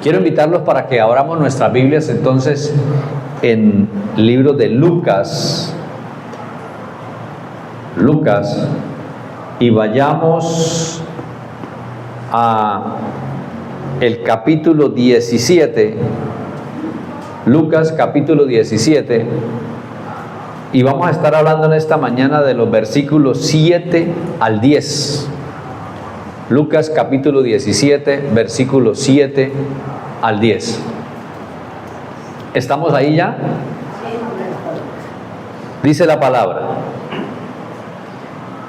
Quiero invitarlos para que abramos nuestras Biblias entonces en el libro de Lucas, y vayamos a el capítulo 17, Lucas capítulo 17, y vamos a estar hablando en esta mañana de los versículos 7 al 10. Lucas capítulo 17, versículos 7 al 10. ¿Estamos ahí ya? Dice la palabra.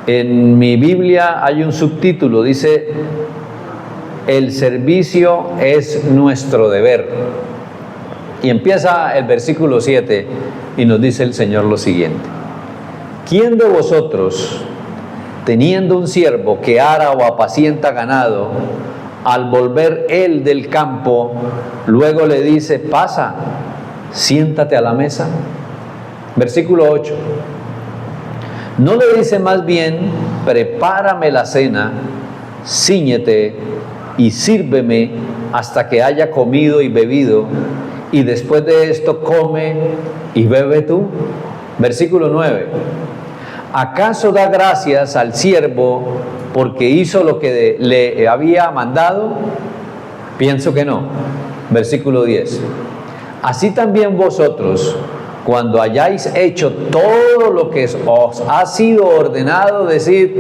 En mi Biblia hay un subtítulo, dice: el servicio es nuestro deber. Y empieza el versículo 7 y nos dice el Señor lo siguiente: ¿quién de vosotros, teniendo un siervo que ara o apacienta ganado, al volver él del campo, luego le dice: pasa, siéntate a la mesa? Versículo 8. ¿No le dice más bien: prepárame la cena, cíñete y sírveme hasta que haya comido y bebido, y después de esto come y bebe tú? Versículo 9. ¿Acaso da gracias al siervo porque hizo lo que le había mandado? Pienso que no. Versículo 10. Así también vosotros, cuando hayáis hecho todo lo que os ha sido ordenado, decid: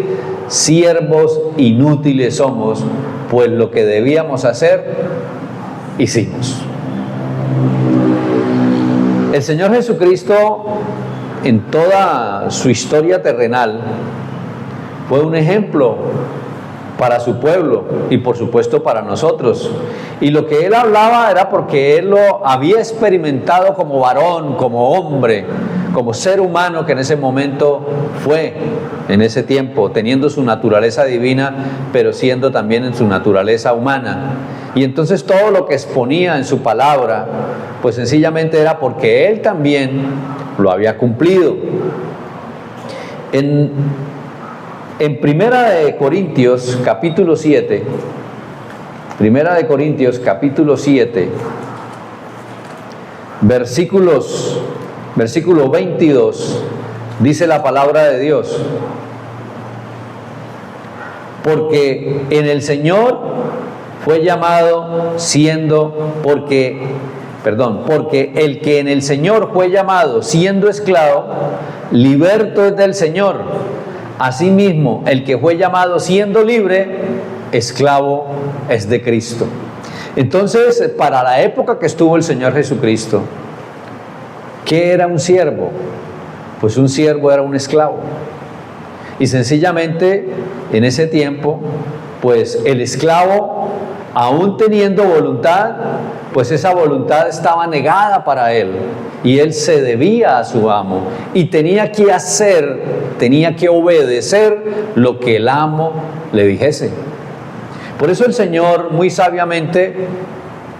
siervos inútiles somos, pues lo que debíamos hacer, hicimos. El Señor Jesucristo, en toda su historia terrenal, fue un ejemplo para su pueblo y por supuesto para nosotros. Y lo que Él hablaba era porque Él lo había experimentado como varón, como hombre, como ser humano que en ese momento fue, en ese tiempo, teniendo su naturaleza divina, pero siendo también en su naturaleza humana. Y entonces todo lo que exponía en su palabra, pues sencillamente era porque Él también lo había cumplido. En Primera de Corintios capítulo 7, Primera de Corintios capítulo 7, versículo 22, dice la palabra de Dios: porque en el Señor fue llamado porque el que en el Señor fue llamado siendo esclavo, liberto es del Señor. Asimismo, el que fue llamado siendo libre, esclavo es de Cristo. Entonces, para la época que estuvo el Señor Jesucristo, ¿qué era un siervo? Pues un siervo era un esclavo. Y sencillamente, en ese tiempo, pues el esclavo, aún teniendo voluntad, pues esa voluntad estaba negada para él, y él se debía a su amo, y tenía que obedecer lo que el amo le dijese. Por eso el Señor muy sabiamente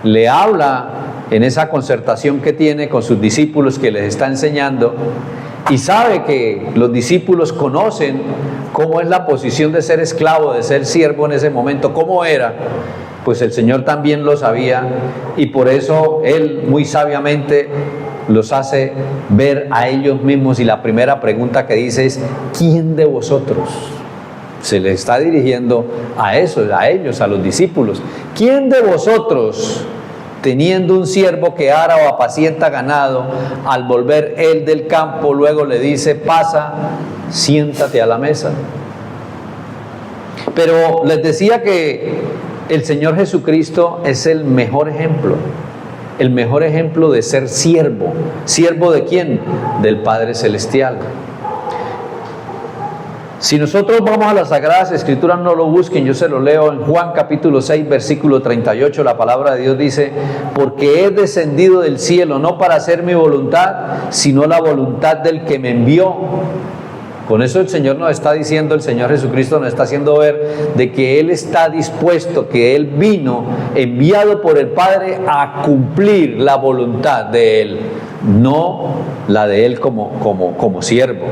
le habla en esa concertación que tiene con sus discípulos, que les está enseñando, y sabe que los discípulos conocen cómo es la posición de ser esclavo, de ser siervo en ese momento, cómo era. Pues el Señor también lo sabía, y por eso Él muy sabiamente los hace ver a ellos mismos, y la primera pregunta que dice es: ¿quién de vosotros? Se le está dirigiendo a ellos, a los discípulos. ¿Quién de vosotros, teniendo un siervo que ara o apacienta ganado, al volver él del campo, luego le dice: pasa, siéntate a la mesa? Pero les decía que el Señor Jesucristo es el mejor ejemplo de ser siervo. ¿Siervo de quién? Del Padre Celestial. Si nosotros vamos a las Sagradas Escrituras, no lo busquen, yo se lo leo en Juan capítulo 6, versículo 38, la palabra de Dios dice: porque he descendido del cielo no para hacer mi voluntad, sino la voluntad del que me envió. Con eso el Señor nos está diciendo, el Señor Jesucristo nos está haciendo ver de que Él está dispuesto, que Él vino enviado por el Padre a cumplir la voluntad de Él, no la de Él como siervo.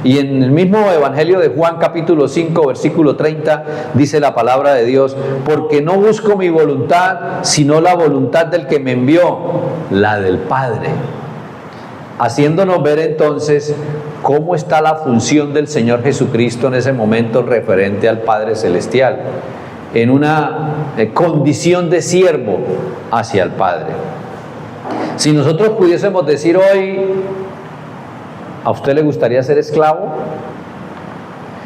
Y en el mismo Evangelio de Juan capítulo 5 versículo 30 dice la palabra de Dios: porque no busco mi voluntad, sino la voluntad del que me envió, la del Padre. Haciéndonos ver entonces cómo está la función del Señor Jesucristo en ese momento referente al Padre Celestial, en una condición de siervo hacia el Padre. Si nosotros pudiésemos decir hoy, ¿a usted le gustaría ser esclavo?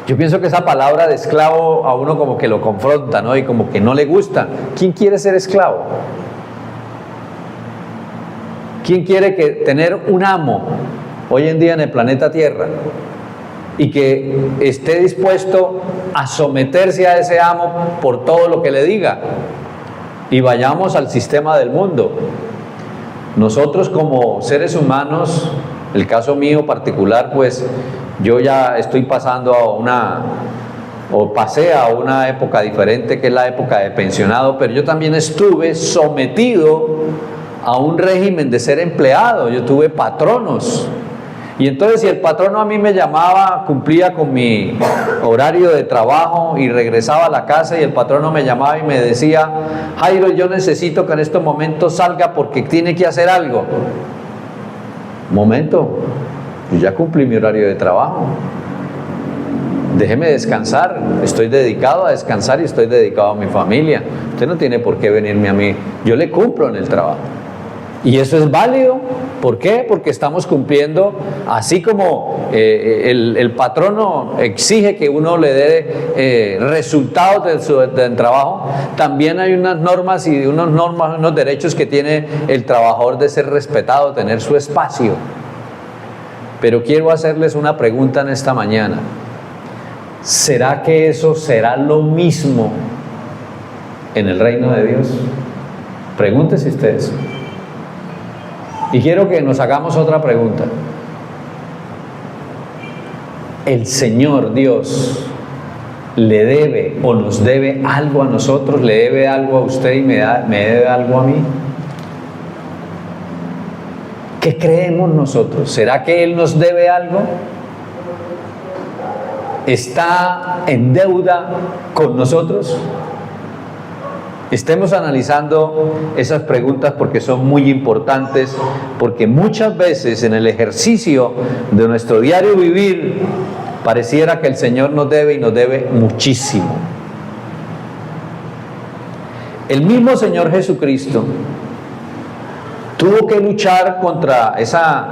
Yo pienso que esa palabra de esclavo a uno como que lo confronta, ¿no? Y como que no le gusta. ¿Quién quiere ser esclavo? ¿Quién quiere tener un amo hoy en día en el planeta Tierra y que esté dispuesto a someterse a ese amo por todo lo que le diga? Y vayamos al sistema del mundo. Nosotros como seres humanos, el caso mío particular, pues yo ya estoy pasando pasé a una época diferente, que es la época de pensionado, pero yo también estuve sometido a un régimen de ser empleado. Yo tuve patronos, y entonces si el patrono a mí me llamaba, cumplía con mi horario de trabajo y regresaba a la casa, y el patrono me llamaba y me decía: Jairo, yo necesito que en estos momentos salga porque tiene que hacer algo. Momento, yo ya cumplí mi horario de trabajo, déjeme descansar, estoy dedicado a descansar y estoy dedicado a mi familia. Usted no tiene por qué venirme a mí, yo le cumplo en el trabajo. Y eso es válido. ¿Por qué? Porque estamos cumpliendo, así como el patrono exige que uno le dé resultados del trabajo, también hay unas normas y unos derechos que tiene el trabajador de ser respetado, tener su espacio. Pero quiero hacerles una pregunta en esta mañana. ¿Será que eso será lo mismo en el reino de Dios? Pregúntese ustedes. Y quiero que nos hagamos otra pregunta. ¿El Señor Dios le debe o nos debe algo a nosotros? ¿Le debe algo a usted y me debe algo a mí? ¿Qué creemos nosotros? ¿Será que Él nos debe algo? ¿Está en deuda con nosotros? Estemos analizando esas preguntas porque son muy importantes, porque muchas veces en el ejercicio de nuestro diario vivir pareciera que el Señor nos debe, y nos debe muchísimo. El mismo Señor Jesucristo tuvo que luchar contra esa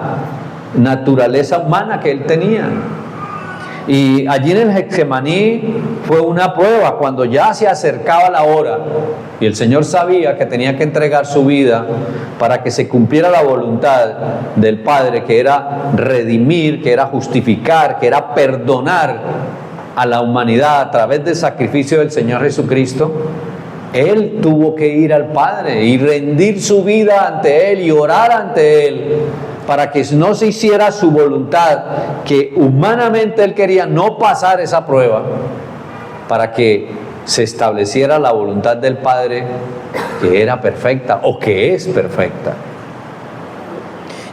naturaleza humana que Él tenía. Y allí en el Getsemaní fue una prueba, cuando ya se acercaba la hora y el Señor sabía que tenía que entregar su vida para que se cumpliera la voluntad del Padre, que era redimir, que era justificar, que era perdonar a la humanidad a través del sacrificio del Señor Jesucristo. Él tuvo que ir al Padre y rendir su vida ante Él y orar ante Él, para que no se hiciera su voluntad, que humanamente Él quería no pasar esa prueba, para que se estableciera la voluntad del Padre, que era perfecta o que es perfecta.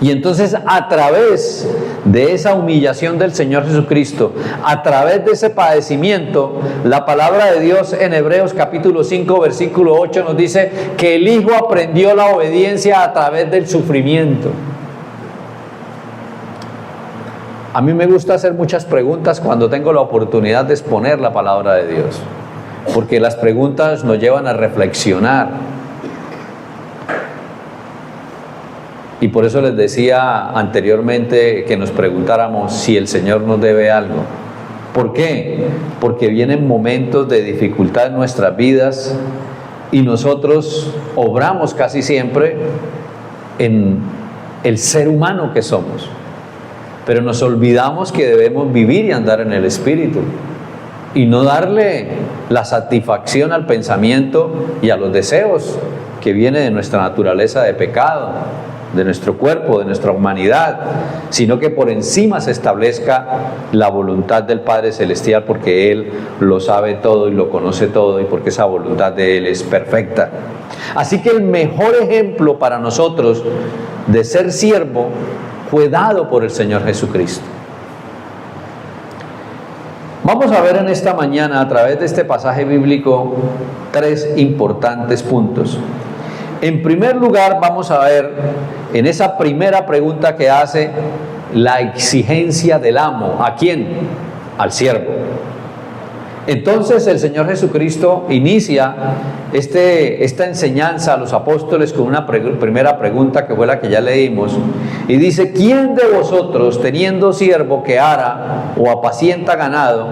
Y entonces, a través de esa humillación del Señor Jesucristo, a través de ese padecimiento, la palabra de Dios en Hebreos capítulo 5 versículo 8 nos dice que el Hijo aprendió la obediencia a través del sufrimiento. A mí me gusta hacer muchas preguntas cuando tengo la oportunidad de exponer la palabra de Dios, porque las preguntas nos llevan a reflexionar. Y por eso les decía anteriormente que nos preguntáramos si el Señor nos debe algo. ¿Por qué? Porque vienen momentos de dificultad en nuestras vidas y nosotros obramos casi siempre en el ser humano que somos. Pero nos olvidamos que debemos vivir y andar en el Espíritu y no darle la satisfacción al pensamiento y a los deseos que viene de nuestra naturaleza de pecado. de nuestro cuerpo, de nuestra humanidad, sino que por encima se establezca la voluntad del Padre Celestial, porque Él lo sabe todo y lo conoce todo, y porque esa voluntad de Él es perfecta. Así que el mejor ejemplo para nosotros de ser siervo fue dado por el Señor Jesucristo. Vamos a ver en esta mañana, a través de este pasaje bíblico, 3 importantes puntos. En primer lugar, vamos a ver en esa primera pregunta que hace la exigencia del amo. ¿A quién? Al siervo. Entonces el Señor Jesucristo inicia esta enseñanza a los apóstoles con una primera pregunta, que fue la que ya leímos, y dice: ¿quién de vosotros, teniendo siervo que ara o apacienta ganado,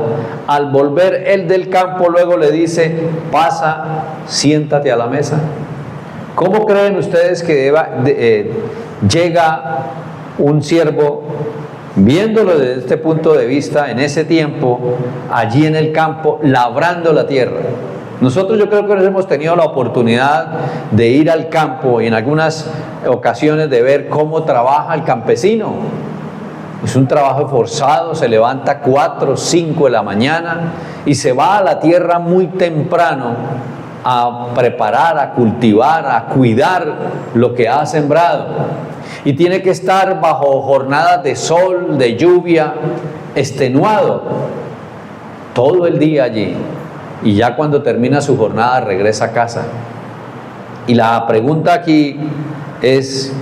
al volver él del campo luego le dice: pasa, siéntate a la mesa? ¿Cómo creen ustedes que llega un siervo, viéndolo desde este punto de vista, en ese tiempo, allí en el campo, labrando la tierra? Nosotros, yo creo que nos hemos tenido la oportunidad de ir al campo y en algunas ocasiones de ver cómo trabaja el campesino. Es un trabajo forzado, se levanta 4 o 5 de la mañana y se va a la tierra muy temprano a preparar, a cultivar, a cuidar lo que ha sembrado. Y tiene que estar bajo jornadas de sol, de lluvia, extenuado, todo el día allí. Y ya cuando termina su jornada regresa a casa. Y la pregunta aquí es: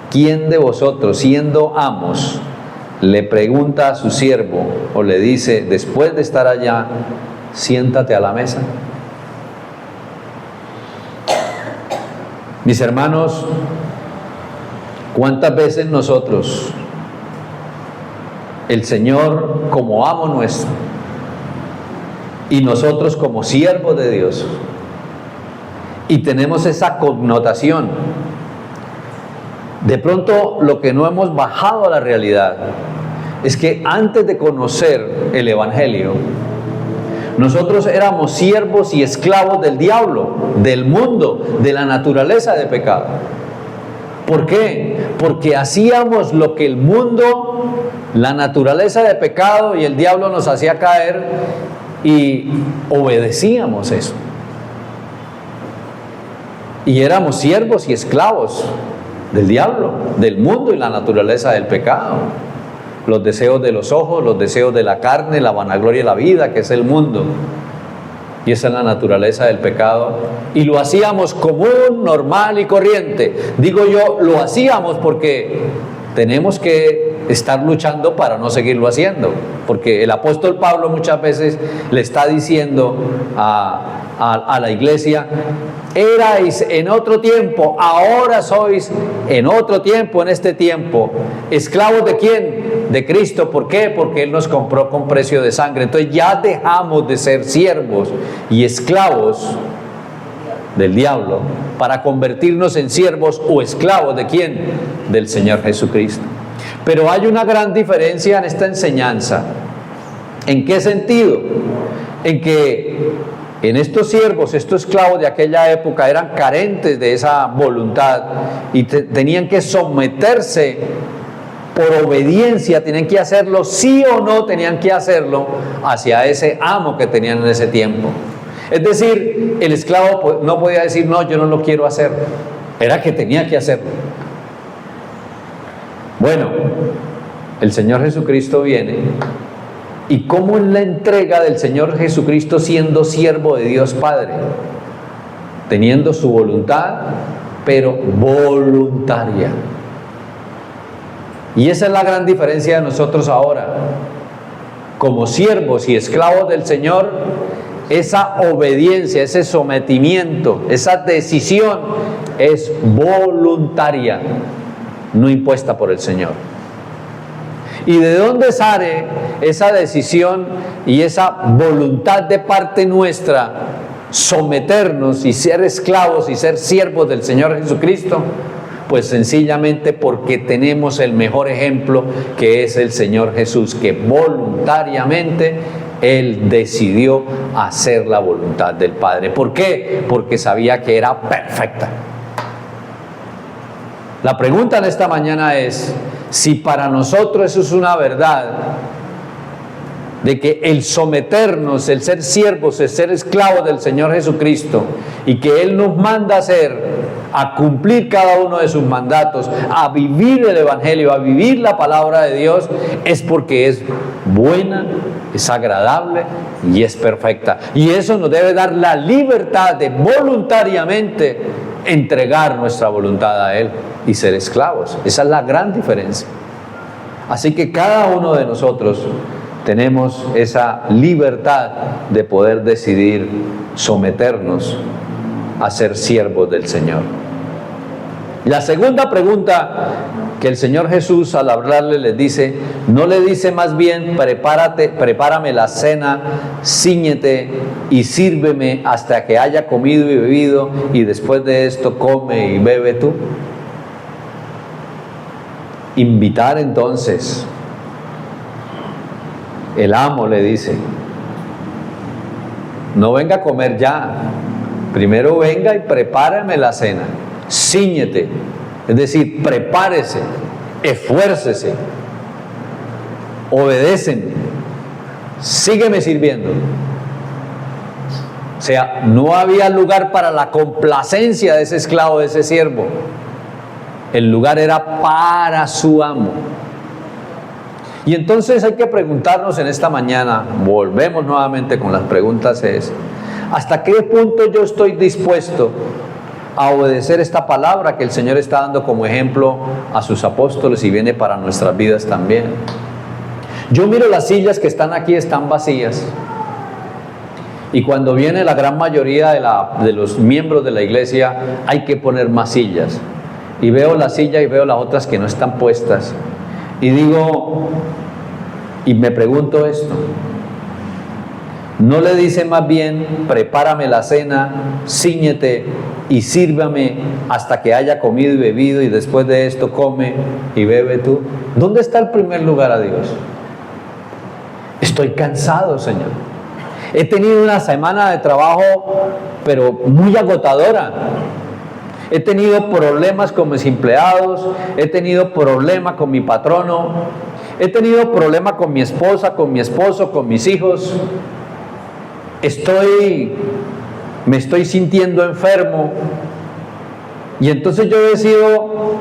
¿quién de vosotros, siendo amos, le pregunta a su siervo o le dice, después de estar allá, siéntate a la mesa? Mis hermanos, ¿cuántas veces nosotros, el Señor como amo nuestro y nosotros como siervos de Dios, y tenemos esa connotación? De pronto lo que no hemos bajado a la realidad es que antes de conocer el Evangelio, nosotros éramos siervos y esclavos del diablo, del mundo, de la naturaleza de pecado. ¿Por qué? Porque hacíamos lo que el mundo, la naturaleza de pecado y el diablo nos hacía caer, y obedecíamos eso. Y éramos siervos y esclavos del diablo, del mundo y la naturaleza del pecado. Los deseos de los ojos, los deseos de la carne, la vanagloria de la vida, que es el mundo. Y esa es la naturaleza del pecado. Y lo hacíamos común, normal y corriente. Digo yo, lo hacíamos porque tenemos que estar luchando para no seguirlo haciendo. Porque el apóstol Pablo muchas veces le está diciendo a la iglesia: erais en otro tiempo, ahora sois en otro tiempo, en este tiempo, esclavos ¿de quién? De Cristo. ¿Por qué? Porque Él nos compró con precio de sangre. Entonces ya dejamos de ser siervos y esclavos del diablo para convertirnos en siervos o esclavos ¿de quién? Del Señor Jesucristo. Pero hay una gran diferencia en esta enseñanza. ¿En qué sentido? En que en estos siervos, estos esclavos de aquella época eran carentes de esa voluntad y tenían que someterse por obediencia, tenían que hacerlo sí o no, tenían que hacerlo hacia ese amo que tenían en ese tiempo. Es decir, el esclavo no podía decir: no, yo no lo quiero hacer. Era que tenía que hacerlo. Bueno, el Señor Jesucristo viene, y cómo es la entrega del Señor Jesucristo siendo siervo de Dios Padre, teniendo su voluntad, pero voluntaria. Y esa es la gran diferencia de nosotros ahora. Como siervos y esclavos del Señor, esa obediencia, ese sometimiento, esa decisión es voluntaria, no impuesta por el Señor. ¿Y de dónde sale esa decisión y esa voluntad de parte nuestra someternos y ser esclavos y ser siervos del Señor Jesucristo? Pues sencillamente porque tenemos el mejor ejemplo, que es el Señor Jesús, que voluntariamente Él decidió hacer la voluntad del Padre. ¿Por qué? Porque sabía que era perfecta. La pregunta en esta mañana es, si para nosotros eso es una verdad, de que el someternos, el ser siervos, el ser esclavos del Señor Jesucristo, y que Él nos manda a hacer, a cumplir cada uno de sus mandatos, a vivir el Evangelio, a vivir la palabra de Dios, es porque es buena, es agradable y es perfecta. Y eso nos debe dar la libertad de voluntariamente entregar nuestra voluntad a Él y ser esclavos. Esa es la gran diferencia. Así que cada uno de nosotros tenemos esa libertad de poder decidir someternos a ser siervos del Señor. La segunda pregunta que el Señor Jesús al hablarle les dice, no le dice más bien, prepárame la cena, cíñete y sírveme hasta que haya comido y bebido, y después de esto come y bebe tú. Invitar entonces. El amo le dice, no venga a comer ya, primero venga y prepárame la cena, cíñete, es decir, prepárese, esfuércese, obedéceme, sígueme sirviendo. O sea, no había lugar para la complacencia de ese esclavo, de ese siervo. El lugar era para su amo. Y entonces hay que preguntarnos en esta mañana, volvemos nuevamente con las preguntas, es, ¿hasta qué punto yo estoy dispuesto a obedecer esta palabra que el Señor está dando como ejemplo a sus apóstoles y viene para nuestras vidas también? Yo miro las sillas que están aquí, están vacías. Y cuando viene la gran mayoría de los miembros de la iglesia, hay que poner más sillas. Y veo la silla y veo las otras que no están puestas. Y digo, y me pregunto esto, ¿no le dice más bien, prepárame la cena, cíñete y sírvame hasta que haya comido y bebido, y después de esto come y bebe tú? ¿Dónde está el primer lugar a Dios? Estoy cansado, Señor. He tenido una semana de trabajo, pero muy agotadora. He tenido problemas con mis empleados, he tenido problemas con mi patrono, he tenido problemas con mi esposa, con mi esposo, con mis hijos. Me estoy sintiendo enfermo. Y entonces yo decido,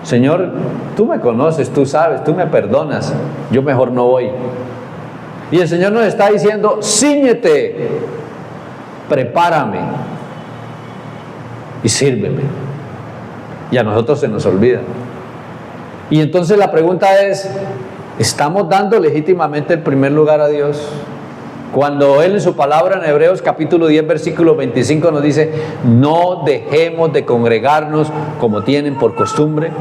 Señor, tú me conoces, tú sabes, tú me perdonas, yo mejor no voy. Y el Señor nos está diciendo, cíñete, prepárame y sírveme. Y a nosotros se nos olvida. Y entonces la pregunta es, ¿estamos dando legítimamente el primer lugar a Dios? Cuando Él en su palabra en Hebreos capítulo 10 versículo 25 nos dice, no dejemos de congregarnos como tienen por costumbre,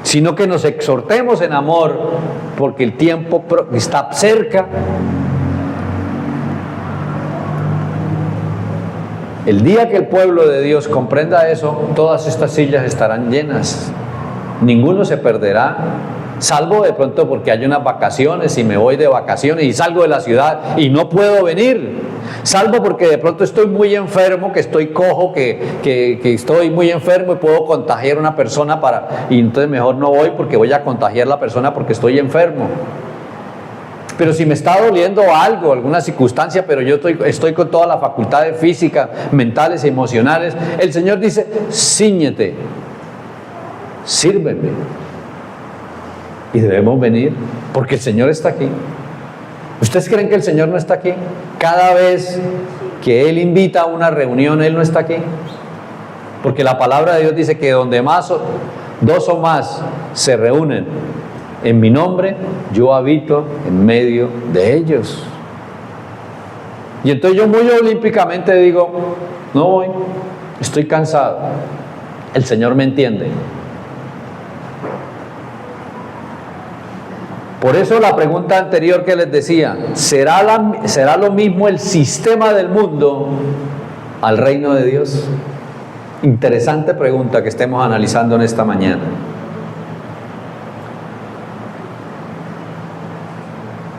sino que nos exhortemos en amor, porque el tiempo está cerca. El día que el pueblo de Dios comprenda eso, todas estas sillas estarán llenas. Ninguno se perderá, salvo de pronto porque hay unas vacaciones y me voy de vacaciones y salgo de la ciudad y no puedo venir. Salvo porque de pronto estoy muy enfermo, que estoy cojo, que estoy muy enfermo y puedo contagiar a una persona y entonces mejor no voy porque voy a contagiar a la persona porque estoy enfermo. Pero si me está doliendo algo, alguna circunstancia, pero yo estoy con todas las facultades físicas, mentales y emocionales, el Señor dice, cíñete, sírveme. Y debemos venir, porque el Señor está aquí. ¿Ustedes creen que el Señor no está aquí? Cada vez que Él invita a una reunión, Él no está aquí. Porque la palabra de Dios dice que donde dos o más se reúnen en mi nombre, yo habito en medio de ellos. Y entonces yo muy olímpicamente digo, no voy, estoy cansado. El Señor me entiende. Por eso la pregunta anterior que les decía, ¿será lo mismo el sistema del mundo al reino de Dios? Interesante pregunta que estemos analizando en esta mañana.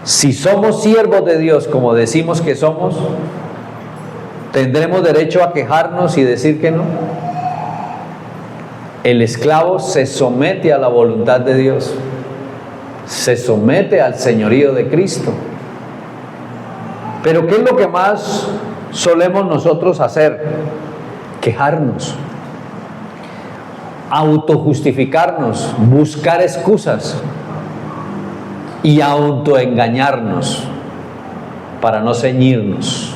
Si somos siervos de Dios, como decimos que somos, ¿tendremos derecho a quejarnos y decir que no? El esclavo se somete a la voluntad de Dios, se somete al señorío de Cristo. Pero ¿qué es lo que más solemos nosotros hacer? Quejarnos, autojustificarnos, buscar excusas y autoengañarnos para no ceñirnos.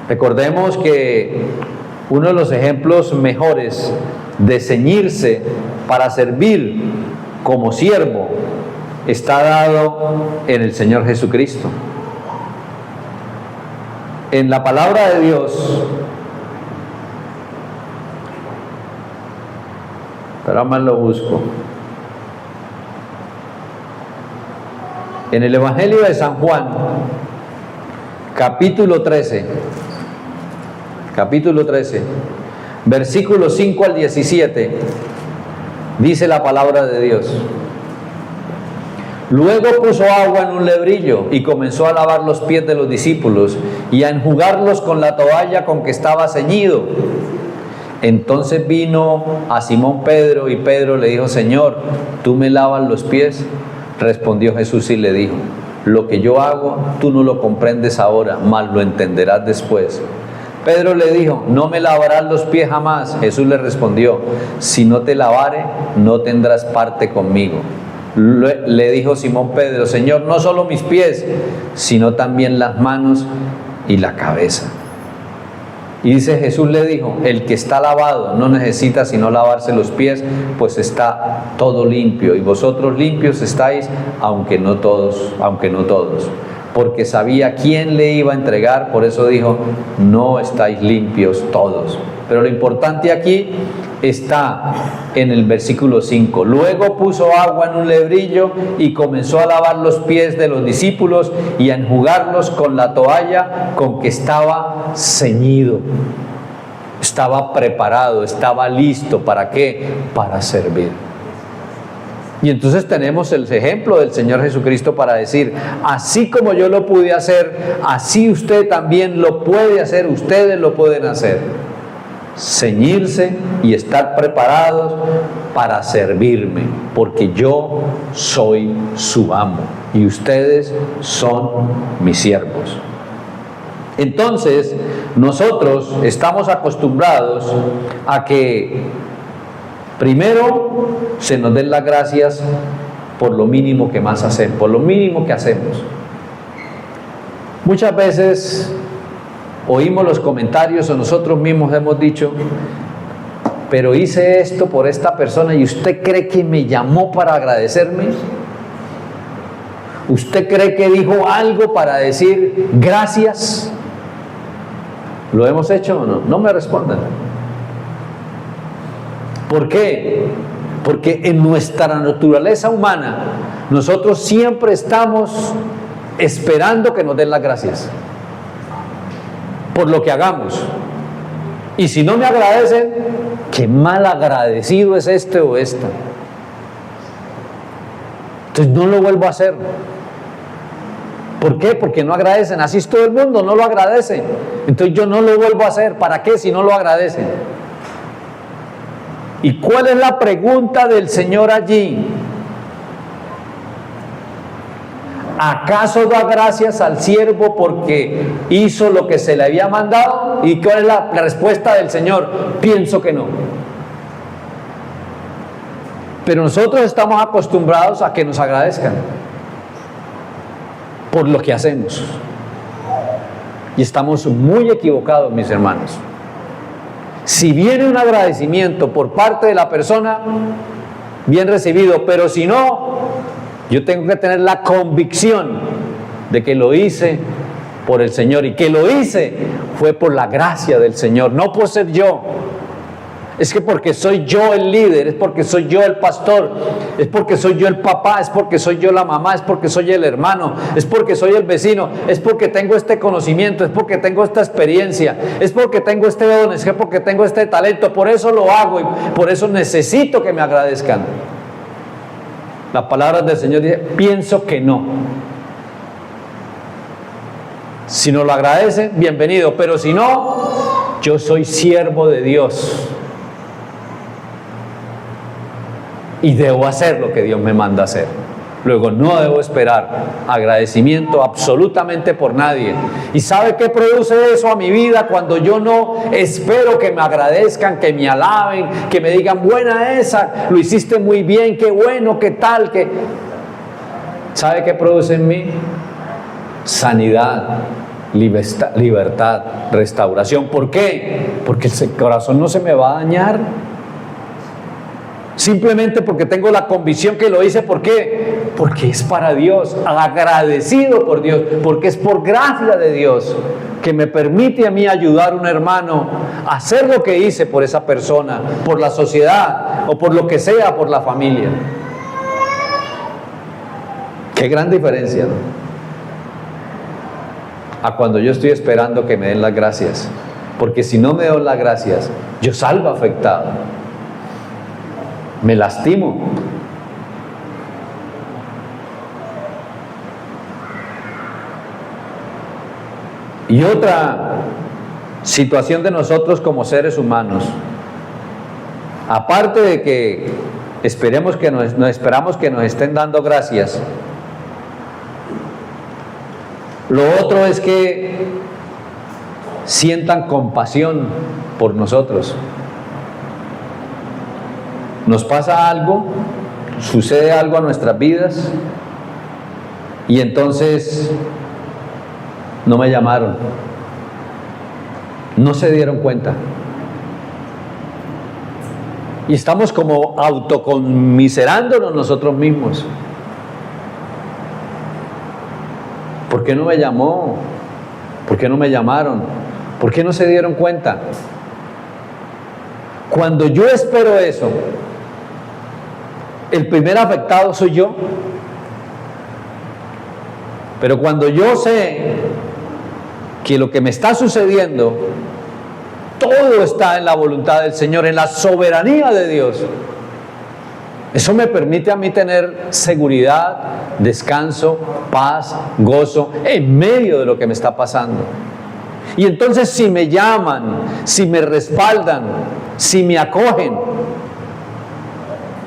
Recordemos que uno de los ejemplos mejores de ceñirse para servir como siervo está dado en el Señor Jesucristo. En la palabra de Dios, pero más lo busco. En el Evangelio de San Juan, capítulo 13, versículos 5 al 17, dice la palabra de Dios: luego puso agua en un lebrillo y comenzó a lavar los pies de los discípulos y a enjugarlos con la toalla con que estaba ceñido. Entonces vino a Simón Pedro y Pedro le dijo: Señor, ¿tú me lavas los pies? Respondió Jesús y le dijo: lo que yo hago tú no lo comprendes ahora, mas lo entenderás después. Pedro le dijo: no me lavarás los pies jamás. Jesús le respondió: si no te lavare, no tendrás parte conmigo. Le dijo Simón Pedro: Señor, no solo mis pies, sino también las manos y la cabeza. Y dice, Jesús le dijo: el que está lavado no necesita sino lavarse los pies, pues está todo limpio, y vosotros limpios estáis, aunque no todos. Porque sabía quién le iba a entregar, por eso dijo: no estáis limpios todos. Pero lo importante aquí está en el versículo 5. Luego puso agua en un lebrillo y comenzó a lavar los pies de los discípulos y a enjugarlos con la toalla con que estaba ceñido. Estaba preparado, estaba listo. ¿Para qué? Para servir. Y entonces tenemos el ejemplo del Señor Jesucristo para decir: así como yo lo pude hacer, así usted también lo puede hacer, ustedes lo pueden hacer. Ceñirse y estar preparados para servirme, porque yo soy su amo y ustedes son mis siervos. Entonces, nosotros estamos acostumbrados a que primero se nos den las gracias por lo mínimo que más hacemos, por lo mínimo que hacemos. Muchas veces oímos los comentarios o nosotros mismos hemos dicho: pero hice esto por esta persona y ¿usted cree que me llamó para agradecerme? ¿Usted cree que dijo algo para decir gracias? ¿Lo hemos hecho o no? No me respondan. ¿Por qué? Porque en nuestra naturaleza humana nosotros siempre estamos esperando que nos den las gracias por lo que hagamos. Y si no me agradecen, qué mal agradecido es este o esta. Entonces no lo vuelvo a hacer. ¿Por qué? Porque no agradecen. Así es todo el mundo, no lo agradece. Entonces yo no lo vuelvo a hacer. ¿Para qué si no lo agradecen? ¿Y cuál es la pregunta del Señor allí? ¿Acaso da gracias al siervo porque hizo lo que se le había mandado? ¿Y cuál es la respuesta del Señor? Pienso que no. Pero nosotros estamos acostumbrados a que nos agradezcan por lo que hacemos. Y estamos muy equivocados, mis hermanos. Si viene un agradecimiento por parte de la persona, bien recibido, pero si no, yo tengo que tener la convicción de que lo hice por el Señor, y que lo hice fue por la gracia del Señor, no por ser yo. Es que porque soy yo el líder, es porque soy yo el pastor, es porque soy yo el papá, es porque soy yo la mamá, es porque soy el hermano, es porque soy el vecino, es porque tengo este conocimiento, es porque tengo esta experiencia, es porque tengo este don, es porque tengo este talento, por eso lo hago y por eso necesito que me agradezcan. Las palabras del Señor dicen: pienso que no. Si no lo agradecen, bienvenido, pero si no, yo soy siervo de Dios. y debo hacer lo que Dios me manda hacer. Luego no debo esperar agradecimiento absolutamente por nadie. ¿Y sabe qué produce eso a mi vida? Cuando yo no espero que me agradezcan, que me alaben, que me digan, buena esa, lo hiciste muy bien, qué bueno, qué tal, que... ¿Sabe qué produce en mí? Sanidad, libertad, restauración. ¿Por qué? Porque el corazón no se me va a dañar. Simplemente porque tengo la convicción que lo hice. ¿Por qué? Porque es para Dios, agradecido por Dios, porque es por gracia de Dios que me permite a mí ayudar a un hermano a hacer lo que hice por esa persona, por la sociedad o por lo que sea, por la familia. Qué gran diferencia, ¿no? A cuando yo estoy esperando que me den las gracias, porque si no me dan las gracias, yo salgo afectado. Me lastimo. Y otra situación de nosotros como seres humanos, aparte de que esperamos que nos estén dando gracias, lo otro es que sientan compasión por nosotros. Nos pasa algo, sucede algo a nuestras vidas y entonces no me llamaron, no se dieron cuenta. Y estamos como autoconmiserándonos nosotros mismos. ¿Por qué no me llamó? ¿Por qué no me llamaron? ¿Por qué no se dieron cuenta? Cuando yo espero eso, el primer afectado soy yo. Pero cuando yo sé que lo que me está sucediendo, todo está en la voluntad del Señor, en la soberanía de Dios, eso me permite a mí tener seguridad, descanso, paz, gozo en medio de lo que me está pasando. Y entonces si me llaman, si me respaldan, si me acogen,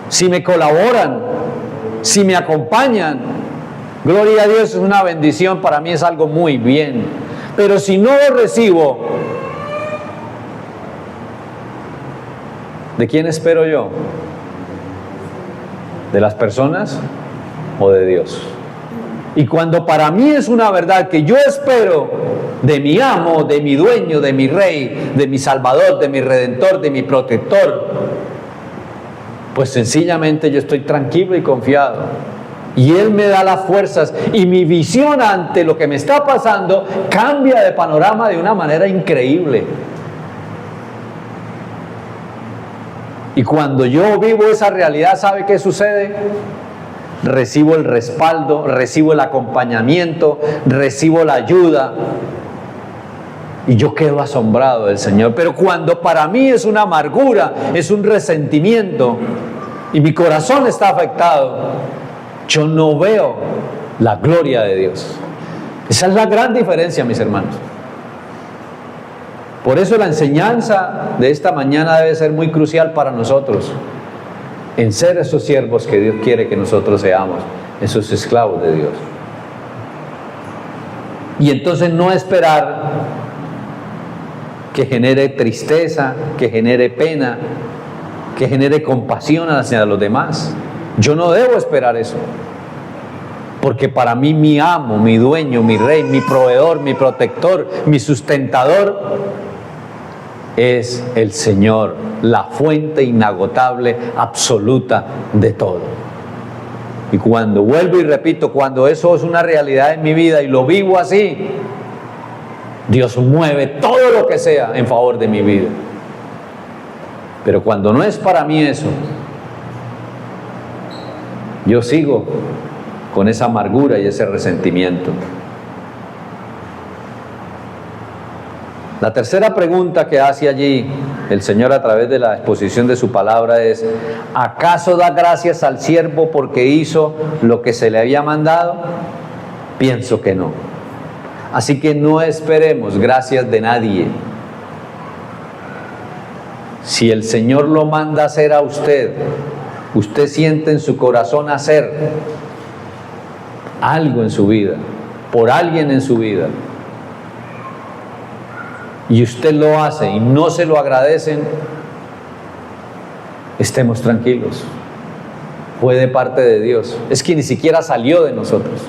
si me colaboran, si me acompañan, gloria a Dios, es una bendición, para mí es algo muy bien. Pero si no lo recibo, ¿de quién espero yo? ¿De las personas o de Dios? Y cuando para mí es una verdad que yo espero de mi amo, de mi dueño, de mi rey, de mi salvador, de mi redentor, de mi protector, pues sencillamente yo estoy tranquilo y confiado. Y Él me da las fuerzas y mi visión ante lo que me está pasando cambia de panorama de una manera increíble. Y cuando yo vivo esa realidad, ¿sabe qué sucede? Recibo el respaldo, recibo el acompañamiento, recibo la ayuda. Y yo quedo asombrado del Señor. Pero cuando para mí es una amargura, es un resentimiento, y mi corazón está afectado, yo no veo la gloria de Dios. Esa es la gran diferencia, mis hermanos. Por eso la enseñanza de esta mañana debe ser muy crucial para nosotros, en ser esos siervos que Dios quiere que nosotros seamos, esos esclavos de Dios. Y entonces no esperar que genere tristeza, que genere pena, que genere compasión hacia los demás. Yo no debo esperar eso, porque para mí mi amo, mi dueño, mi rey, mi proveedor, mi protector, mi sustentador es el Señor, la fuente inagotable, absoluta de todo. Y cuando vuelvo y repito, cuando eso es una realidad en mi vida y lo vivo así, Dios mueve todo lo que sea en favor de mi vida. Pero cuando no es para mí eso, yo sigo con esa amargura y ese resentimiento. La tercera pregunta que hace allí el Señor a través de la exposición de su palabra es: ¿acaso da gracias al siervo porque hizo lo que se le había mandado? Pienso que no. Así que no esperemos gracias de nadie. Si el Señor lo manda a hacer a usted, Usted siente en su corazón hacer algo en su vida, por alguien en su vida, y usted lo hace y no se lo agradecen, estemos tranquilos. Fue de parte de Dios. Es que ni siquiera salió de nosotros.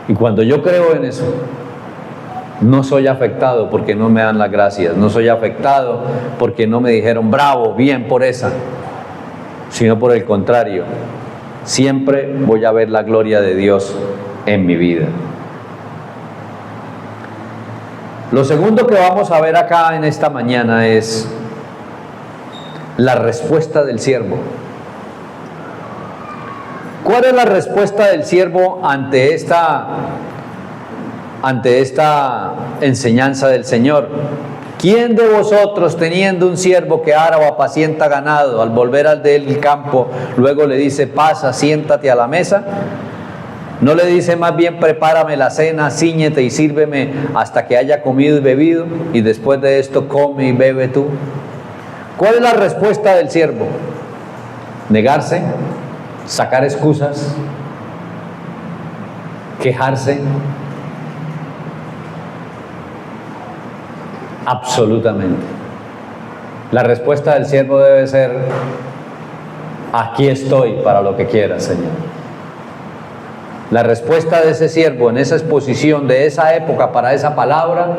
Y cuando yo creo en eso, no soy afectado porque no me dan las gracias, no soy afectado porque no me dijeron bravo, bien por esa, sino por el contrario, siempre voy a ver la gloria de Dios en mi vida. Lo segundo que vamos a ver acá en esta mañana es la respuesta del siervo. ¿Cuál es la respuesta del siervo ante esta enseñanza del Señor? ¿Quién de vosotros, teniendo un siervo que ara o apacienta ganado, al volver al del campo, luego le dice, pasa, siéntate a la mesa? ¿No le dice más bien, prepárame la cena, cíñete y sírveme hasta que haya comido y bebido, y después de esto come y bebe tú? ¿Cuál es la respuesta del siervo? ¿Negarse? ¿Sacar excusas? ¿Quejarse? Absolutamente. La respuesta del siervo debe ser, aquí estoy para lo que quieras, Señor. La respuesta de ese siervo en esa exposición de esa época para esa palabra,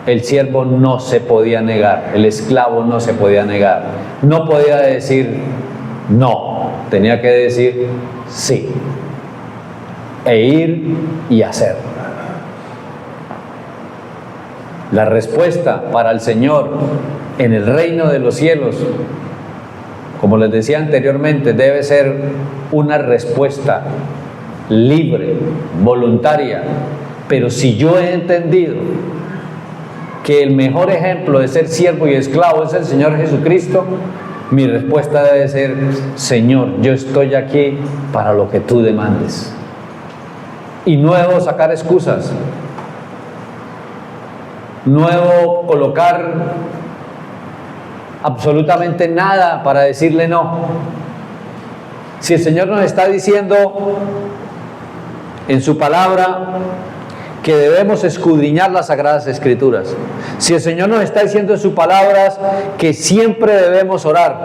el siervo no se podía negar, el esclavo no se podía negar, no podía decir no, tenía que decir sí, e ir y hacer. La respuesta para el Señor en el reino de los cielos, como les decía anteriormente, debe ser una respuesta libre, voluntaria. Pero si yo he entendido que el mejor ejemplo de ser siervo y esclavo es el Señor Jesucristo, mi respuesta debe ser, Señor, yo estoy aquí para lo que tú demandes. Y no debo sacar excusas, no debo colocar absolutamente nada para decirle no. Si el Señor nos está diciendo en su palabra que debemos escudriñar las Sagradas Escrituras, si el Señor nos está diciendo en sus palabras que siempre debemos orar,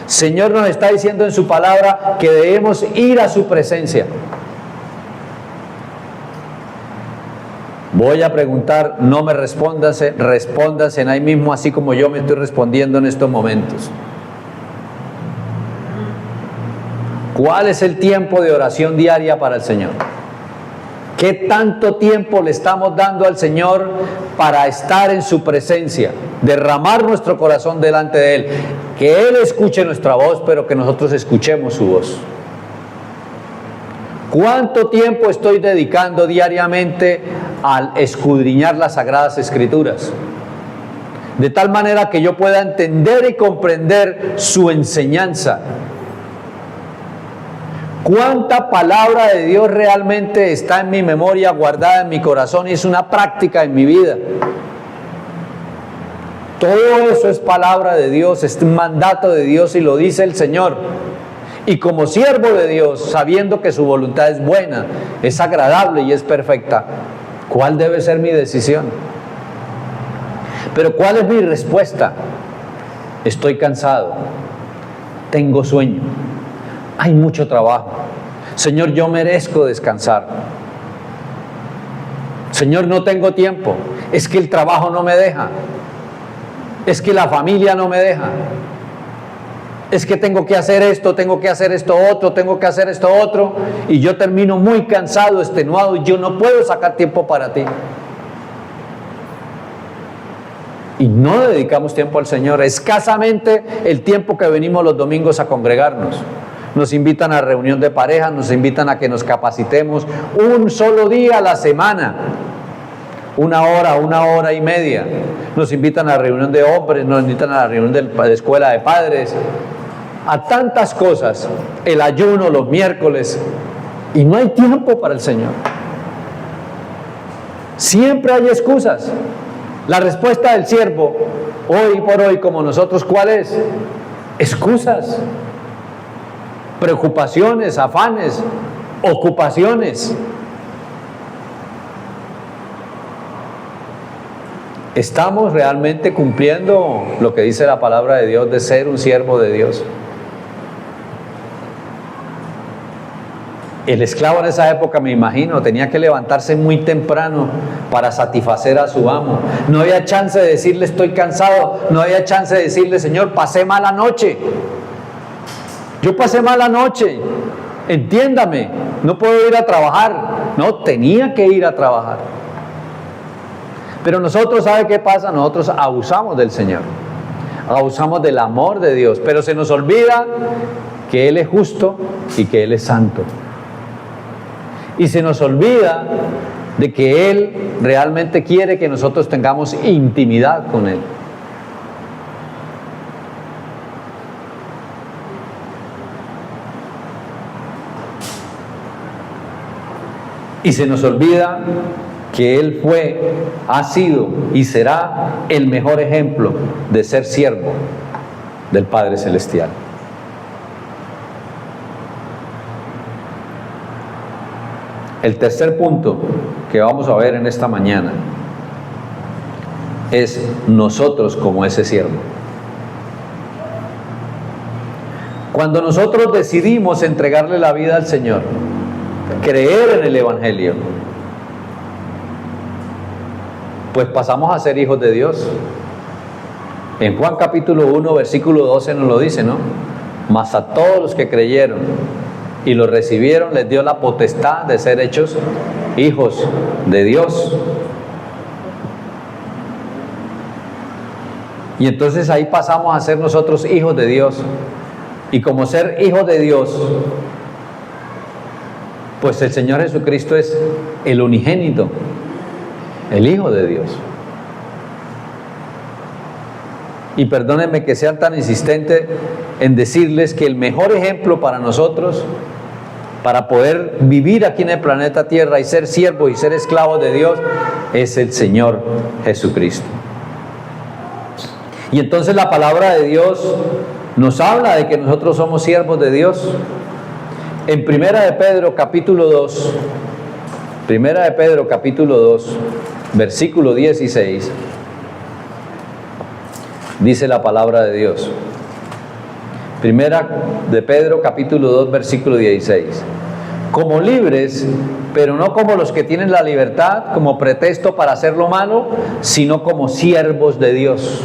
Señor nos está diciendo en su palabra que debemos ir a su presencia, voy a preguntar, no me respóndanse, respóndanse ahí mismo, así como yo me estoy respondiendo en estos momentos. ¿Cuál es el tiempo de oración diaria para el Señor? ¿Qué tanto tiempo le estamos dando al Señor para estar en su presencia? Derramar nuestro corazón delante de Él. Que Él escuche nuestra voz, pero que nosotros escuchemos su voz. ¿Cuánto tiempo estoy dedicando diariamente al escudriñar las Sagradas Escrituras? De tal manera que yo pueda entender y comprender su enseñanza. ¿Cuánta palabra de Dios realmente está en mi memoria, guardada en mi corazón y es una práctica en mi vida? Todo eso es palabra de Dios, es un mandato de Dios y lo dice el Señor. Y como siervo de Dios, sabiendo que su voluntad es buena, es agradable y es perfecta, ¿cuál debe ser mi decisión? Pero ¿cuál es mi respuesta? Estoy cansado, tengo sueño, hay mucho trabajo. Señor, yo merezco descansar. Señor, no tengo tiempo. Es que el trabajo no me deja. Es que la familia no me deja. Es que tengo que hacer esto, tengo que hacer esto otro, tengo que hacer esto otro. Y yo termino muy cansado, extenuado, y yo no puedo sacar tiempo para ti. Y no dedicamos tiempo al Señor. Escasamente el tiempo que venimos los domingos a congregarnos. Nos invitan a reunión de pareja, nos invitan a que nos capacitemos un solo día a la semana, una hora y media. Nos invitan a la reunión de hombres, nos invitan a la reunión de escuela de padres, a tantas cosas, el ayuno los miércoles, y no hay tiempo para el Señor. Siempre hay excusas. La respuesta del siervo, hoy por hoy como nosotros, ¿cuál es? excusas, preocupaciones, afanes, ocupaciones. ¿Estamos realmente cumpliendo lo que dice la palabra de Dios de ser un siervo de Dios? El esclavo en esa época, me imagino, tenía que levantarse muy temprano para satisfacer a su amo. No había chance de decirle estoy cansado, no había chance de decirle Señor, pasé mala noche. Yo pasé mala noche, entiéndame, no puedo ir a trabajar. No, tenía que ir a trabajar. Pero nosotros, ¿sabe qué pasa? Nosotros abusamos del Señor, abusamos del amor de Dios, pero se nos olvida que Él es justo y que Él es santo. Y se nos olvida de que Él realmente quiere que nosotros tengamos intimidad con Él. Y se nos olvida que Él fue, ha sido y será el mejor ejemplo de ser siervo del Padre Celestial. El tercer punto que vamos a ver en esta mañana es nosotros como ese siervo. Cuando nosotros decidimos entregarle la vida al Señor, creer en el Evangelio, pues pasamos a ser hijos de Dios. En Juan capítulo 1, versículo 12 nos lo dice, ¿no? Mas a todos los que creyeron y lo recibieron, les dio la potestad de ser hechos hijos de Dios. Y entonces ahí pasamos a ser nosotros hijos de Dios. Y como ser hijos de Dios, pues el Señor Jesucristo es el unigénito, el Hijo de Dios. Y perdónenme que sean tan insistente en decirles que el mejor ejemplo para nosotros, para poder vivir aquí en el planeta Tierra y ser siervos y ser esclavos de Dios, es el Señor Jesucristo. Y entonces la palabra de Dios nos habla de que nosotros somos siervos de Dios. En Primera de Pedro capítulo 2, Primera de Pedro capítulo 2, versículo 16, dice la palabra de Dios. Primera de Pedro capítulo 2, versículo 16. Como libres, pero no como los que tienen la libertad como pretexto para hacer lo malo, sino como siervos de Dios.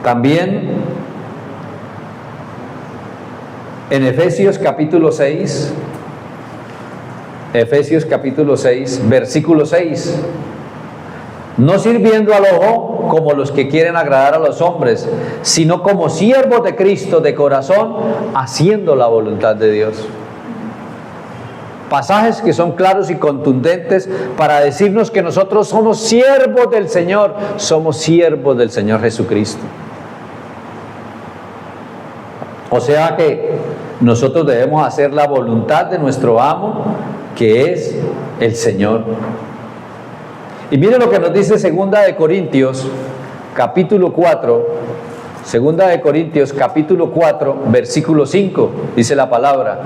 También en Efesios capítulo 6, versículo 6, no sirviendo al ojo como los que quieren agradar a los hombres, sino como siervos de Cristo de corazón, haciendo la voluntad de Dios. Pasajes que son claros y contundentes para decirnos que nosotros somos siervos del Señor, somos siervos del Señor Jesucristo. O sea que nosotros debemos hacer la voluntad de nuestro amo, que es el Señor. Y mire lo que nos dice Segunda de Corintios, capítulo 4, Segunda de Corintios, capítulo 4, versículo 5, dice la palabra: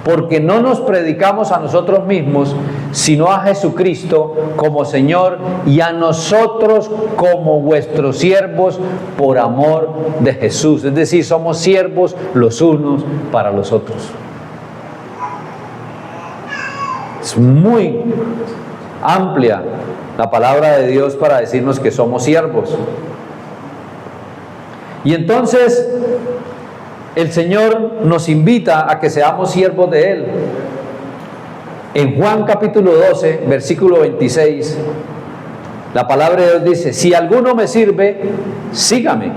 porque no nos predicamos a nosotros mismos, sino a Jesucristo como Señor, y a nosotros como vuestros siervos por amor de Jesús. Es decir, somos siervos los unos para los otros. Es muy amplia la palabra de Dios para decirnos que somos siervos. Y entonces el Señor nos invita a que seamos siervos de Él. En Juan capítulo 12, versículo 26, la palabra de Dios dice: si alguno me sirve, sígame,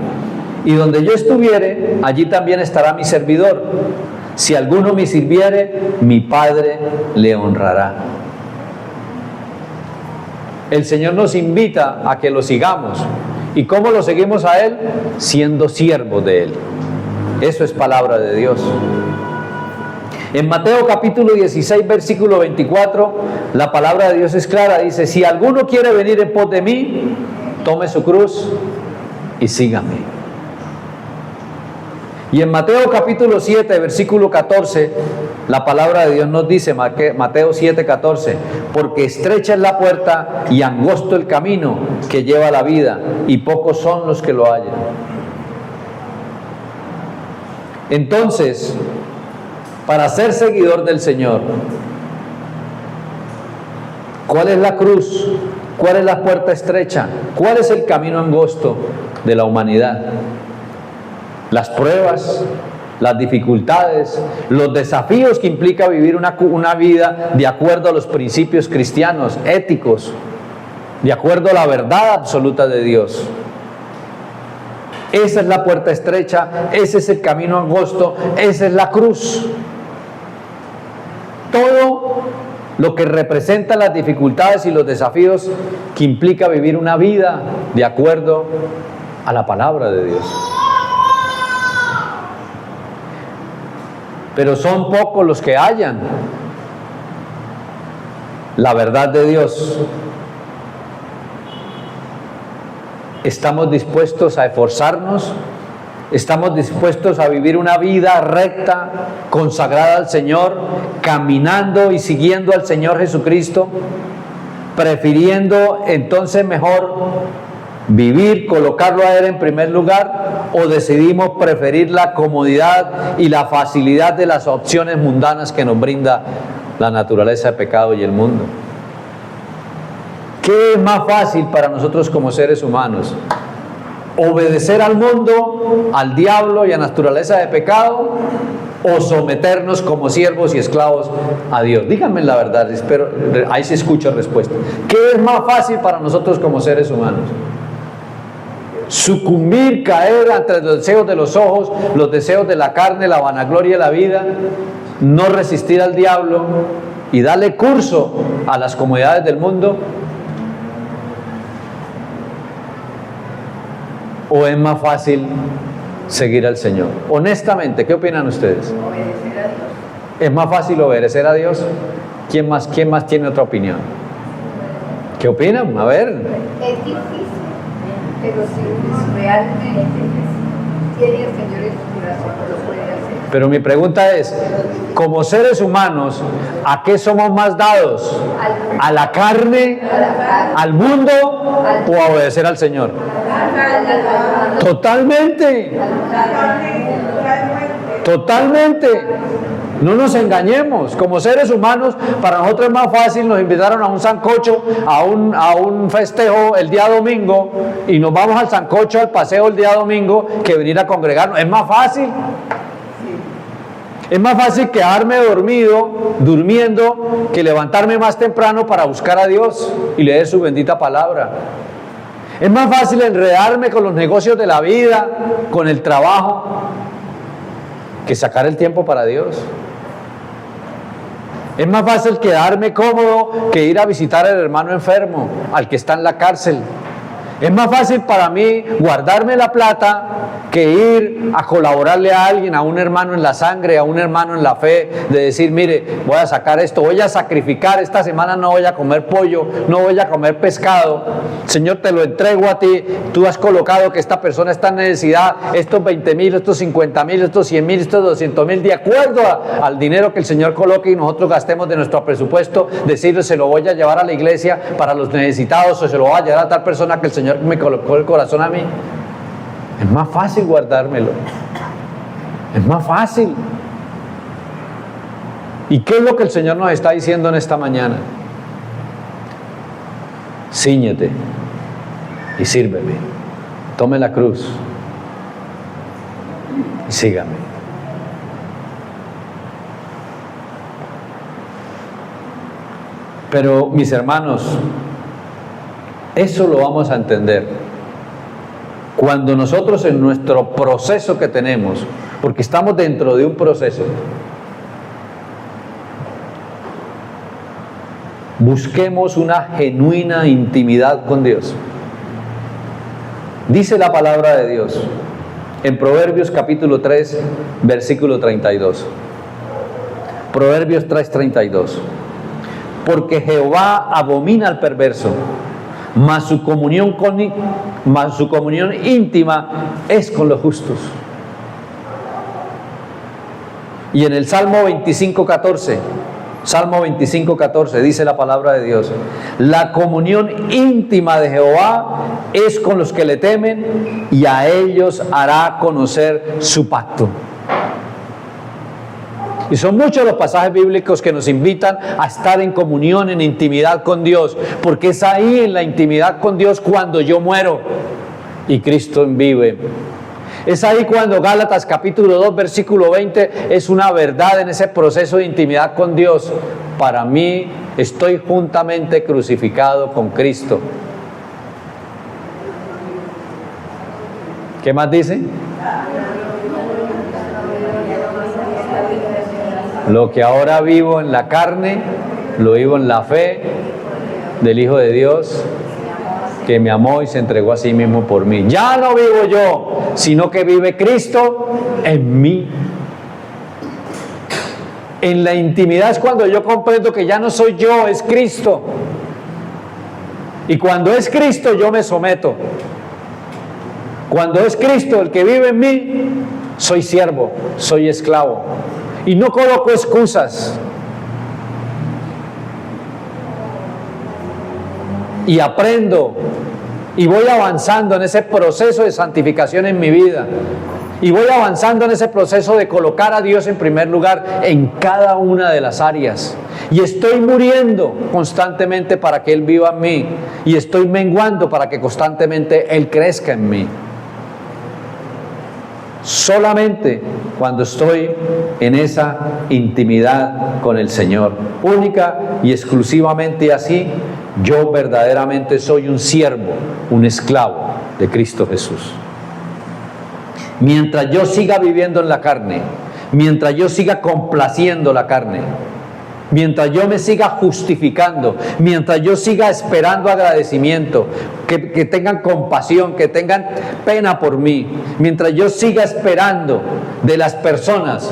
y donde yo estuviere, allí también estará mi servidor. Si alguno me sirviere, mi Padre le honrará. El Señor nos invita a que lo sigamos. ¿Y cómo lo seguimos a Él? Siendo siervos de Él. Eso es palabra de Dios. En Mateo capítulo 16, versículo 24, la palabra de Dios es clara, dice: si alguno quiere venir en pos de mí, tome su cruz y sígame. Y en Mateo capítulo 7, versículo 14, la palabra de Dios nos dice, Mateo 7, 14, porque estrecha es la puerta y angosto el camino que lleva a la vida, y pocos son los que lo hallan. Entonces, para ser seguidor del Señor, ¿cuál es la cruz? ¿Cuál es la puerta estrecha? ¿Cuál es el camino angosto de la humanidad? Las pruebas, las dificultades, los desafíos que implica vivir una vida de acuerdo a los principios cristianos, éticos, de acuerdo a la verdad absoluta de Dios. Esa es la puerta estrecha, ese es el camino angosto, esa es la cruz. Todo lo que representa las dificultades y los desafíos que implica vivir una vida de acuerdo a la palabra de Dios. Pero son pocos los que hallan la verdad de Dios. ¿Estamos dispuestos a esforzarnos? ¿Estamos dispuestos a vivir una vida recta, consagrada al Señor, caminando y siguiendo al Señor Jesucristo? Prefiriendo entonces mejor vivir, colocarlo a Él en primer lugar, o decidimos preferir la comodidad y la facilidad de las opciones mundanas que nos brinda la naturaleza de pecado y el mundo. ¿Qué es más fácil para nosotros como seres humanos? ¿Obedecer al mundo, al diablo y a la naturaleza de pecado, o someternos como siervos y esclavos a Dios? Díganme la verdad, espero, ahí se escucha respuesta. ¿Qué es más fácil para nosotros como seres humanos? Sucumbir, caer ante los deseos de los ojos, los deseos de la carne, la vanagloria de la vida, no resistir al diablo y darle curso a las comodidades del mundo. ¿O es más fácil seguir al Señor? Honestamente, ¿qué opinan ustedes? Obedecer a Dios. ¿Es más fácil obedecer a Dios? ¿Quién más tiene otra opinión? ¿Qué opinan? A ver. Es difícil, pero si realmente tiene el Señor en su corazón, lo puede hacer. Pero mi pregunta es, como seres humanos, ¿a qué somos más dados? ¿A la carne, al mundo o a obedecer al Señor? Totalmente. Totalmente. No nos engañemos. Como seres humanos, para nosotros es más fácil. Nos invitaron a un sancocho, a un festejo el día domingo, y nos vamos al sancocho, al paseo el día domingo, que venir a congregarnos. Es más fácil. Es más fácil quedarme durmiendo, que levantarme más temprano para buscar a Dios y leer su bendita palabra. Es más fácil enredarme con los negocios de la vida, con el trabajo, que sacar el tiempo para Dios. Es más fácil quedarme cómodo que ir a visitar al hermano enfermo, al que está en la cárcel. Es más fácil para mí guardarme la plata que ir a colaborarle a alguien, a un hermano en la sangre, a un hermano en la fe, de decir, mire, voy a sacar esto, voy a sacrificar, esta semana no voy a comer pollo, no voy a comer pescado. Señor, te lo entrego a ti, tú has colocado que esta persona está en necesidad, estos 20,000, estos 50,000, estos 100,000, estos 200,000, de acuerdo al dinero que el Señor coloque y nosotros gastemos de nuestro presupuesto, decirle, se lo voy a llevar a la iglesia para los necesitados, o se lo voy a llevar a tal persona que el Señor me colocó el corazón a mí. Es más fácil guardármelo. Es más fácil. ¿Y qué es lo que el Señor nos está diciendo en esta mañana? Cíñete y sírveme. Tome la cruz y sígame. Pero, mis hermanos, eso lo vamos a entender cuando nosotros, en nuestro proceso que tenemos, porque estamos dentro de un proceso, busquemos una genuina intimidad con Dios. Dice la palabra de Dios en Proverbios capítulo 3, versículo 32. Proverbios 3:32. Porque Jehová abomina al perverso, mas su comunión íntima es con los justos. Y en el Salmo 25:14 dice la palabra de Dios: la comunión íntima de Jehová es con los que le temen, y a ellos hará conocer su pacto. Y son muchos los pasajes bíblicos que nos invitan a estar en comunión, en intimidad con Dios, porque es ahí en la intimidad con Dios cuando yo muero y Cristo vive. Es ahí cuando Gálatas capítulo 2 versículo 20 es una verdad en ese proceso de intimidad con Dios. Para mí estoy juntamente crucificado con Cristo. ¿Qué más dice? Lo que ahora vivo en la carne, lo vivo en la fe del Hijo de Dios, que me amó y se entregó a sí mismo por mí. Ya no vivo yo, sino que vive Cristo en mí. En la intimidad es cuando yo comprendo que ya no soy yo, es Cristo. Y cuando es Cristo, yo me someto. Cuando es Cristo el que vive en mí, soy siervo, soy esclavo. Y no coloco excusas. Y aprendo y voy avanzando en ese proceso de santificación en mi vida. Y voy avanzando en ese proceso de colocar a Dios en primer lugar en cada una de las áreas. Y estoy muriendo constantemente para que Él viva en mí. Y estoy menguando para que constantemente Él crezca en mí. Solamente cuando estoy en esa intimidad con el Señor, única y exclusivamente así, yo verdaderamente soy un siervo, un esclavo de Cristo Jesús. Mientras yo siga viviendo en la carne, mientras yo siga complaciendo la carne, mientras yo me siga justificando, mientras yo siga esperando agradecimiento, que tengan compasión, que tengan pena por mí, mientras yo siga esperando de las personas,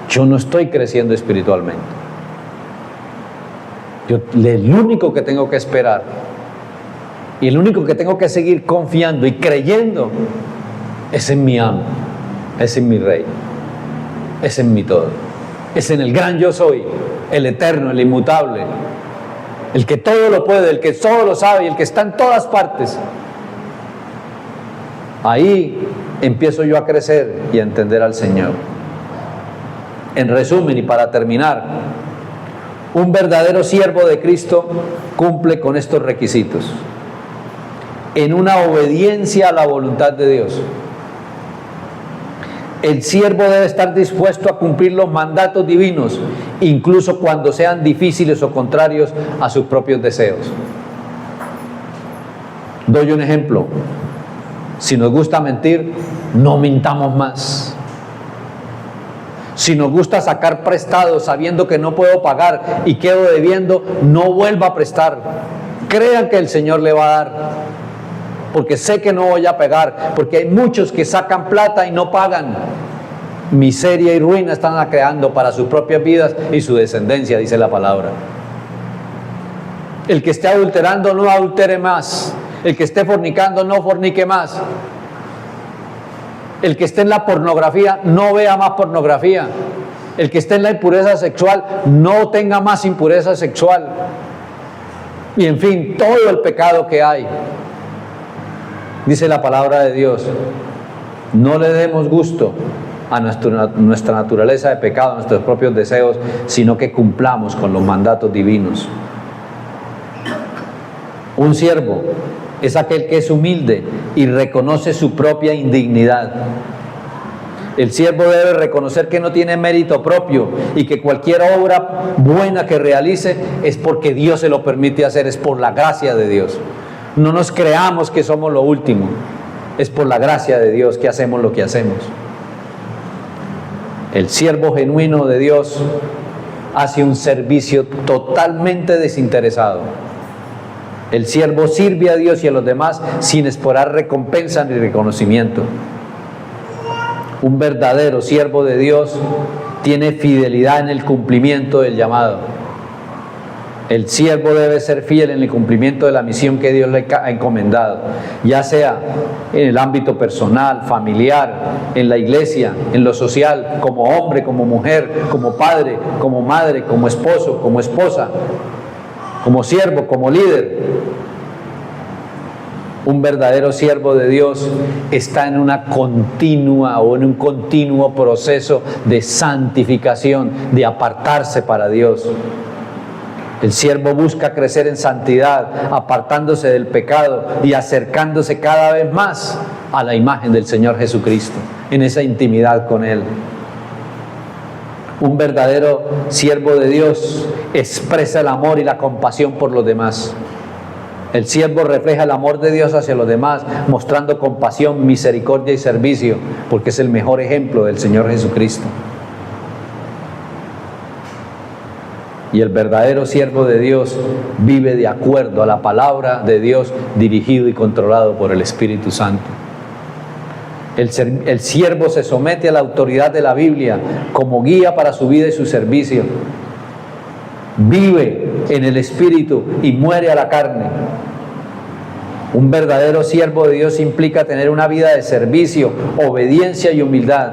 yo no estoy creciendo espiritualmente. El único que tengo que esperar y el único que tengo que seguir confiando y creyendo es en mi amo, es en mi Rey, es en mi todo, es en el gran yo soy, el eterno, el inmutable, el que todo lo puede, el que todo lo sabe y el que está en todas partes. Ahí empiezo yo a crecer y a entender al Señor. En resumen y para terminar, un verdadero siervo de Cristo cumple con estos requisitos en una obediencia a la voluntad de Dios. El siervo debe estar dispuesto a cumplir los mandatos divinos, incluso cuando sean difíciles o contrarios a sus propios deseos. Doy un ejemplo. Si nos gusta mentir, no mintamos más. Si nos gusta sacar prestado sabiendo que no puedo pagar y quedo debiendo, no vuelva a prestar. Crean que el Señor le va a dar, porque sé que no voy a pagar, porque hay muchos que sacan plata y no pagan. Miseria y ruina están creando para sus propias vidas y su descendencia, dice la palabra. El que esté adulterando, no adultere más. El que esté fornicando, no fornique más. El que esté en la pornografía, no vea más pornografía. El que esté en la impureza sexual, no tenga más impureza sexual. Y en fin, todo el pecado que hay. Dice la palabra de Dios, no le demos gusto a nuestra naturaleza de pecado, a nuestros propios deseos, sino que cumplamos con los mandatos divinos. Un siervo es aquel que es humilde y reconoce su propia indignidad. El siervo debe reconocer que no tiene mérito propio y que cualquier obra buena que realice es porque Dios se lo permite hacer, es por la gracia de Dios. No nos creamos que somos lo último, es por la gracia de Dios que hacemos lo que hacemos. El siervo genuino de Dios hace un servicio totalmente desinteresado. El siervo sirve a Dios y a los demás sin esperar recompensa ni reconocimiento. Un verdadero siervo de Dios tiene fidelidad en el cumplimiento del llamado. El siervo debe ser fiel en el cumplimiento de la misión que Dios le ha encomendado, ya sea en el ámbito personal, familiar, en la iglesia, en lo social, como hombre, como mujer, como padre, como madre, como esposo, como esposa, como siervo, como líder. Un verdadero siervo de Dios está en una continua o en un continuo proceso de santificación, de apartarse para Dios. El siervo busca crecer en santidad, apartándose del pecado y acercándose cada vez más a la imagen del Señor Jesucristo, en esa intimidad con Él. Un verdadero siervo de Dios expresa el amor y la compasión por los demás. El siervo refleja el amor de Dios hacia los demás, mostrando compasión, misericordia y servicio, porque es el mejor ejemplo del Señor Jesucristo. Y el verdadero siervo de Dios vive de acuerdo a la palabra de Dios, dirigido y controlado por el Espíritu Santo. El siervo se somete a la autoridad de la Biblia como guía para su vida y su servicio. Vive en el Espíritu y muere a la carne. Un verdadero siervo de Dios implica tener una vida de servicio, obediencia y humildad,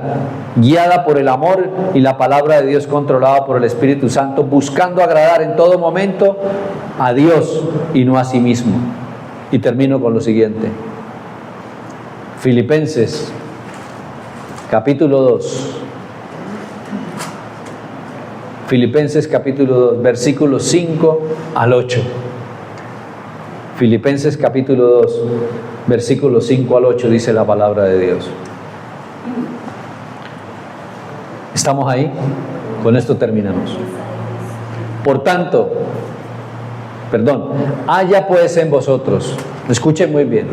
guiada por el amor y la palabra de Dios, controlada por el Espíritu Santo, buscando agradar en todo momento a Dios y no a sí mismo. Y termino con lo siguiente. Filipenses, capítulo 2. Filipenses capítulo 2, versículos 5 al 8. Filipenses capítulo 2, versículos 5 al 8 dice la palabra de Dios. ¿Estamos ahí? Con esto terminamos. Por tanto, haya pues en vosotros, escuchen muy bien,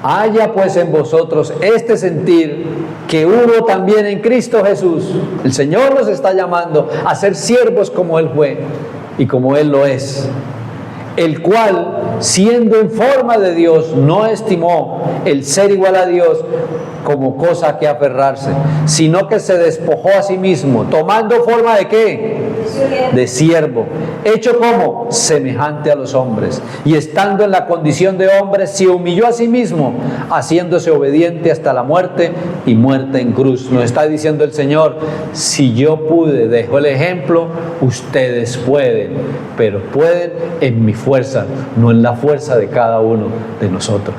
haya pues en vosotros este sentir que hubo también en Cristo Jesús. El Señor nos está llamando a ser siervos como Él fue y como Él lo es. El cual, siendo en forma de Dios, no estimó el ser igual a Dios como cosa a que aferrarse, sino que se despojó a sí mismo, tomando forma ¿de qué? De siervo, hecho como semejante a los hombres, y estando en la condición de hombre, se humilló a sí mismo, haciéndose obediente hasta la muerte y muerte en cruz. Nos está diciendo el Señor: si yo pude, dejo el ejemplo, ustedes pueden, pero pueden en mi fuerza, no en la fuerza de cada uno de nosotros.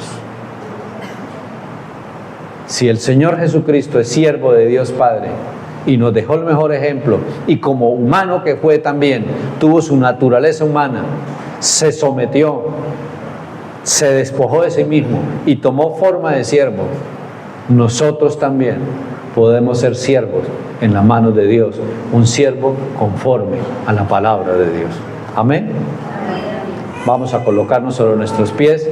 Si el Señor Jesucristo es siervo de Dios Padre y nos dejó el mejor ejemplo, y como humano que fue también, tuvo su naturaleza humana, se sometió, se despojó de sí mismo y tomó forma de siervo, nosotros también podemos ser siervos en las manos de Dios, un siervo conforme a la palabra de Dios. Amén. Vamos a colocarnos sobre nuestros pies.